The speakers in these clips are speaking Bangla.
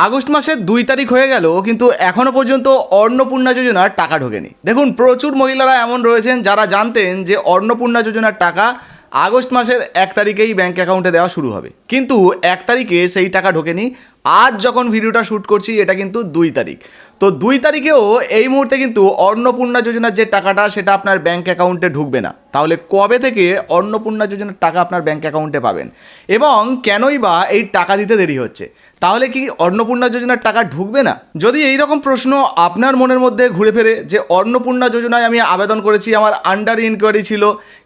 আগস্ট মাসের 2 তারিখ হয়ে গেল কিন্তু এখনও পর্যন্ত অন্নপূর্ণা যোজনার টাকা ঢোকেনি। দেখুন, প্রচুর মহিলারা এমন রয়েছেন যারা জানতেন যে অন্নপূর্ণা যোজনার টাকা আগস্ট মাসের 1 তারিখেই ব্যাঙ্ক অ্যাকাউন্টে দেওয়া শুরু হবে, কিন্তু 1 তারিখে সেই টাকা ঢোকেনি। আজ যখন ভিডিওটা শ্যুট করছি এটা কিন্তু 2 তারিখ, তো 2 তারিখেও এই মুহূর্তে কিন্তু অন্নপূর্ণা যোজনার যে টাকাটা সেটা আপনার ব্যাঙ্ক অ্যাকাউন্টে ঢুকবে না। তাহলে কবে থেকে অন্নপূর্ণা যোজনার টাকা আপনার ব্যাঙ্ক অ্যাকাউন্টে পাবেন এবং কেনই বা এই টাকা দিতে দেরি হচ্ছে? তাহলে কি অন্নপূর্ণা যোজনার টাকা ঢুকবে না? যদি এই রকম প্রশ্ন আপনার মনের মধ্যে ঘুরে ফেরে যে অন্নপূর্ণা যোজনায় আমি আবেদন করেছি, আমার আন্ডার ইনকোয়ারি ছিল,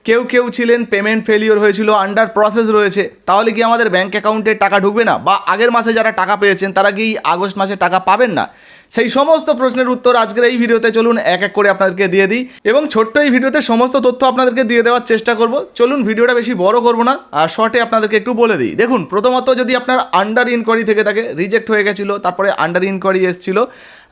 কেউ কেউ ছিলেন পেমেন্ট ফেলিওর হয়েছিল, আন্ডার প্রসেস রয়েছে, তাহলে কি আমাদের ব্যাঙ্ক অ্যাকাউন্টে টাকা ঢুকবে না? বা আগের মাসে যারা টাকা পেয়েছেন তারা কি আগস্ট মাসে টাকা পাবেন না? সেই সমস্ত প্রশ্নের উত্তর আজকের এই ভিডিওতে চলুন এক এক করে আপনাদেরকে দিয়ে দিই এবং ছোট্ট এই ভিডিওতে সমস্ত তথ্য আপনাদেরকে দিয়ে দেওয়ার চেষ্টা করব। চলুন ভিডিওটা বেশি বড় করব না, আর শর্টে আপনাদেরকে একটু বলে দিই। দেখুন, প্রথমত যদি আপনার আন্ডার ইনকোয়ারি থেকে থাকে, রিজেক্ট হয়ে গেছিলো, তারপরে আন্ডার ইনকোয়ারি এসেছিল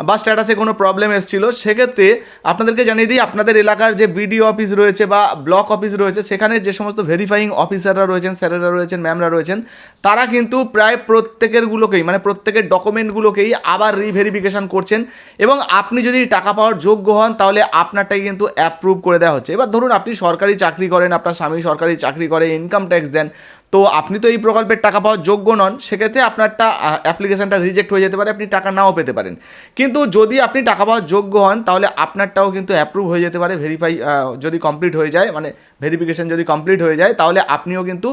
বা স্ট্যাটাসে কোনো প্রবলেম এসেছিল, সেক্ষেত্রে আপনাদেরকে জানিয়ে দিই আপনাদের এলাকার যে বিডিও অফিস রয়েছে বা ব্লক অফিস রয়েছে, সেখানে যে সমস্ত ভেরিফাইং অফিসাররা রয়েছেন, স্যারেরা রয়েছেন, ম্যামরা রয়েছেন, তারা কিন্তু প্রায় প্রত্যেকেরগুলোকেই মানে প্রত্যেকের ডকুমেন্টগুলোকেই আবার রিভেরিফিকেশান করছেন এবং আপনি যদি টাকা পাওয়ার যোগ্য হন তাহলে আপনারটাই কিন্তু অ্যাপ্রুভ করে দেওয়া হচ্ছে। এবার ধরুন আপনি সরকারি চাকরি করেন, আপনার স্বামী সরকারি চাকরি করে, ইনকাম ট্যাক্স দেন, তো আপনি তো এই প্রকল্পের টাকা পাওয়ার যোগ্য নন, সেক্ষেত্রে আপনারটা অ্যাপ্লিকেশানটা রিজেক্ট হয়ে যেতে পারে, আপনি টাকা নাও পেতে পারেন। কিন্তু যদি আপনি টাকা পাওয়ার যোগ্য হন তাহলে আপনারটাও কিন্তু অ্যাপ্রুভ হয়ে যেতে পারে, ভেরিফাই যদি কমপ্লিট হয়ে যায়, মানে ভেরিফিকেশান যদি কমপ্লিট হয়ে যায়, তাহলে আপনিও কিন্তু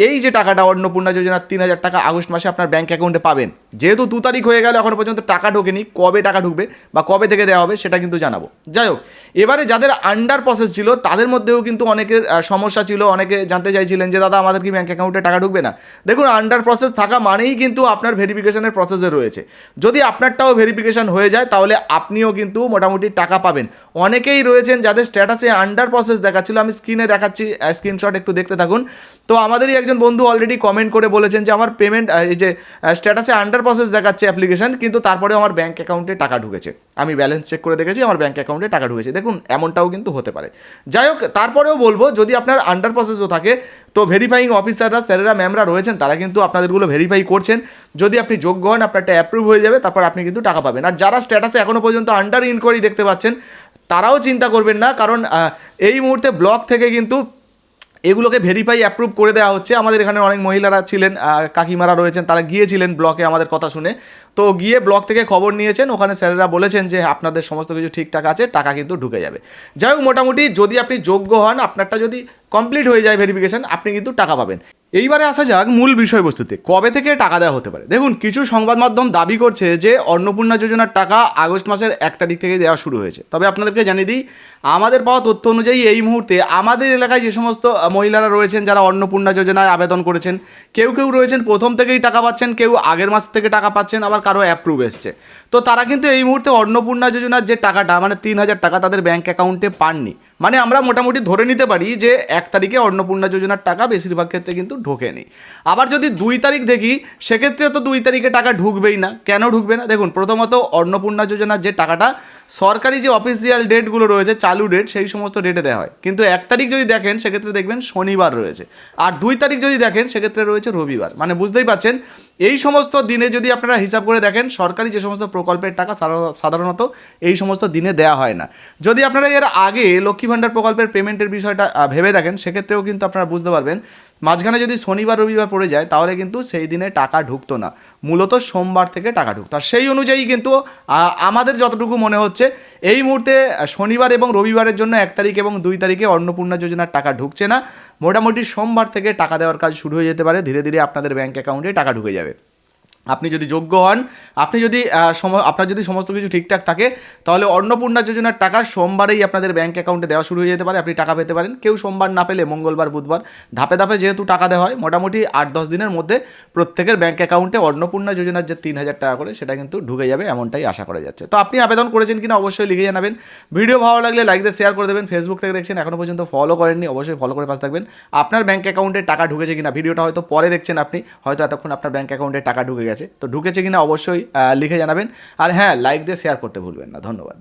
এই যে টাকাটা অন্নপূর্ণা যোজনার 3,000 টাকা আগস্ট মাসে আপনার ব্যাঙ্ক অ্যাকাউন্টে পাবেন। যেহেতু 2 তারিখ হয়ে গেল এখনও পর্যন্ত টাকা ঢোকেনি, কবে টাকা ঢুকবে বা কবে থেকে দেওয়া হবে সেটা কিন্তু জানাবো। যাই হোক, এবারে যাদের আন্ডার প্রসেস ছিল তাদের মধ্যেও কিন্তু অনেকের সমস্যা ছিল, অনেকে জানতে চাইছিলেন যে দাদা আমাদের কি ব্যাঙ্ক অ্যাকাউন্টে টাকা ঢুকবে না? দেখুন, আন্ডার প্রসেস থাকা মানেই কিন্তু আপনার ভেরিফিকেশনের প্রসেসে রয়েছে। যদি আপনারটাও ভেরিফিকেশন হয়ে যায় তাহলে আপনিও কিন্তু মোটামুটি টাকা পাবেন। অনেকেই রয়েছেন যাদের স্ট্যাটাসে আন্ডার প্রসেস দেখাচ্ছিল, আমি স্ক্রিনে দেখাচ্ছি, স্ক্রিনশট একটু দেখতে থাকুন। তো আমাদেরই একজন বন্ধু অলরেডি কমেন্ট করে বলেছেন যে আমার পেমেন্ট এই যে স্ট্যাটাসে আন্ডার প্রসেস দেখাচ্ছে অ্যাপ্লিকেশন, কিন্তু তারপরেও আমার ব্যাঙ্ক অ্যাকাউন্টে টাকা ঢুকেছে, আমি ব্যালেন্স চেক করে দেখেছি, আমার ব্যাঙ্ক অ্যাকাউন্টে টাকা ঢুকেছে। দেখুন, এমনটাও কিন্তু হতে পারে। যাই হোক, তারপরেও বলবো যদি আপনার আন্ডার প্রসেসও থাকে তো ভেরিফাইং অফিসাররা, স্যারেরা, ম্যামরা রয়েছেন, তারা কিন্তু আপনাদেরগুলো ভেরিফাই করছেন। যদি আপনি যোগ্য হন আপনারটা অ্যাপ্রুভ হয়ে যাবে, তারপর আপনি কিন্তু টাকা পাবেন। আর যারা স্ট্যাটাসে এখনও পর্যন্ত আন্ডার ইনকোয়ারি দেখতে পাচ্ছেন তারাও চিন্তা করবেন না, কারণ এই মুহূর্তে ব্লক থেকে কিন্তু এগুলোকে ভেরিফাই অ্যাপ্রুভ করে দেওয়া হচ্ছে। আমাদের এখানে অনেক মহিলারা ছিলেন, কাকিমারা রয়েছেন, তারা গিয়েছিলেন ব্লকে আমাদের কথা শুনে, তো গিয়ে ব্লক থেকে খবর নিয়েছেন, ওখানে স্যারেরা বলেছেন যে আপনাদের সমস্ত কিছু ঠিকঠাক আছে, টাকা কিন্তু ঢুকে যাবে। যাই হোক, মোটামুটি যদি আপনি যোগ্য হন, আপনারটা যদি কমপ্লিট হয়ে যায় ভেরিফিকেশান, আপনি কিন্তু টাকা পাবেন। এইবারে আসা যাক মূল বিষয়বস্তুতে, কবে থেকে টাকা দেওয়া হতে পারে। দেখুন, কিছু সংবাদ মাধ্যম দাবি করছে যে অন্নপূর্ণা যোজনার টাকা আগস্ট মাসের 1 তারিখ থেকে দেওয়া শুরু হয়েছে। তবে আপনাদেরকে জানিয়ে দিই, আমাদের পাওয়া তথ্য অনুযায়ী এই মুহূর্তে আমাদের এলাকায় যে সমস্ত মহিলারা রয়েছেন যারা অন্নপূর্ণা যোজনায় আবেদন করেছেন, কেউ কেউ রয়েছেন প্রথম থেকেই টাকা পাচ্ছেন, কেউ আগের মাস থেকে টাকা পাচ্ছেন, আবার কারো অ্যাপ্রুভ এসছে, তো তারা কিন্তু এই মুহূর্তে অন্নপূর্ণা যোজনার যে টাকাটা মানে 3,000 টাকা তাদের ব্যাঙ্ক অ্যাকাউন্টে পাননি। মানে আমরা মোটামুটি ধরে নিতে পারি যে 1 তারিখে অন্নপূর্ণা যোজনার টাকা বেশিরভাগ ক্ষেত্রে কিন্তু ঢোকেনি। আবার যদি 2 তারিখ দেখি, সেক্ষেত্রে তো 2 তারিখে টাকা ঢুকবেই না। কেন ঢুকবে না? দেখুন, প্রথমত অন্নপূর্ণা যোজনার যে টাকাটা সরকারি যে অফিসিয়াল ডেটগুলো রয়েছে, চালু ডেট, সেই সমস্ত ডেটে দেওয়া হয়, কিন্তু 1 তারিখ যদি দেখেন সেক্ষেত্রে দেখবেন শনিবার রয়েছে, আর 2 তারিখ যদি দেখেন সেক্ষেত্রে রয়েছে রবিবার। মানে বুঝতেই পারছেন, এই সমস্ত দিনে যদি আপনারা হিসাব করে দেখেন, সরকারি যে সমস্ত প্রকল্পের টাকা সাধারণত এই সমস্ত দিনে দেওয়া হয় না। যদি আপনারা এর আগে লক্ষ্মী ভাণ্ডার প্রকল্পের পেমেন্টের বিষয়টা ভেবে দেখেন, সেক্ষেত্রেও কিন্তু আপনারা বুঝতে পারবেন মাঝখানে যদি শনিবার রবিবার পড়ে যায় তাহলে কিন্তু সেই দিনে টাকা ঢুকতো না, মূলত সোমবার থেকে টাকা ঢুকতো। আর সেই অনুযায়ী কিন্তু আমাদের যতটুকু মনে হচ্ছে এই মুহূর্তে শনিবার এবং রবিবারের জন্য 1 তারিখ এবং 2 তারিখে অন্নপূর্ণা যোজনার টাকা ঢুকছে না। মোটামুটি সোমবার থেকে টাকা দেওয়ার কাজ শুরু হয়ে যেতে পারে, ধীরে ধীরে আপনাদের ব্যাঙ্ক অ্যাকাউন্টে টাকা ঢুকে যাবে। আপনি যদি যোগ্য হন, আপনি যদি আপনার যদি সমস্ত কিছু ঠিকঠাক থাকে, তাহলে অন্নপূর্ণা যোজনার টাকা সোমবারেই আপনাদের ব্যাঙ্ক অ্যাকাউন্টে দেওয়া শুরু হয়ে যেতে পারে, আপনি টাকা পেতে পারেন। কেউ সোমবার না পেলে মঙ্গলবার, বুধবার, ধাপে ধাপে যেহেতু টাকা দেওয়া হয়, মোটামুটি 8-10 দিনের মধ্যে প্রত্যেকের ব্যাঙ্ক অ্যাকাউন্টে অন্নপূর্ণা যোজনার যে 3,000 টাকা করে সেটা কিন্তু ঢুকে যাবে, এমনটাই আশা করা যাচ্ছে। তো আপনি আবেদন করেছেন কিনা অবশ্যই লিখে জানাবেন। ভিডিও ভালো লাগলে লাইক দিয়ে শেয়ার করে দেবেন। ফেসবুক থেকে দেখছেন, এখনও পর্যন্ত ফলো করেননি, অবশ্যই ফলো করে পাশে থাকবেন। আপনার ব্যাঙ্ক অ্যাকাউন্টে টাকা ঢুকেছে কিনা, ভিডিওটা হয়তো পরে দেখছেন আপনি, হয়তো এতক্ষণ আপনার ব্যাঙ্ক অ্যাকাউন্টে টাকা ঢুকে গেছে, তো ঢুকেছে কিনা অবশ্যই লিখে জানাবেন। আর হ্যাঁ, লাইক দিয়ে শেয়ার করতে ভুলবেন না। ধন্যবাদ।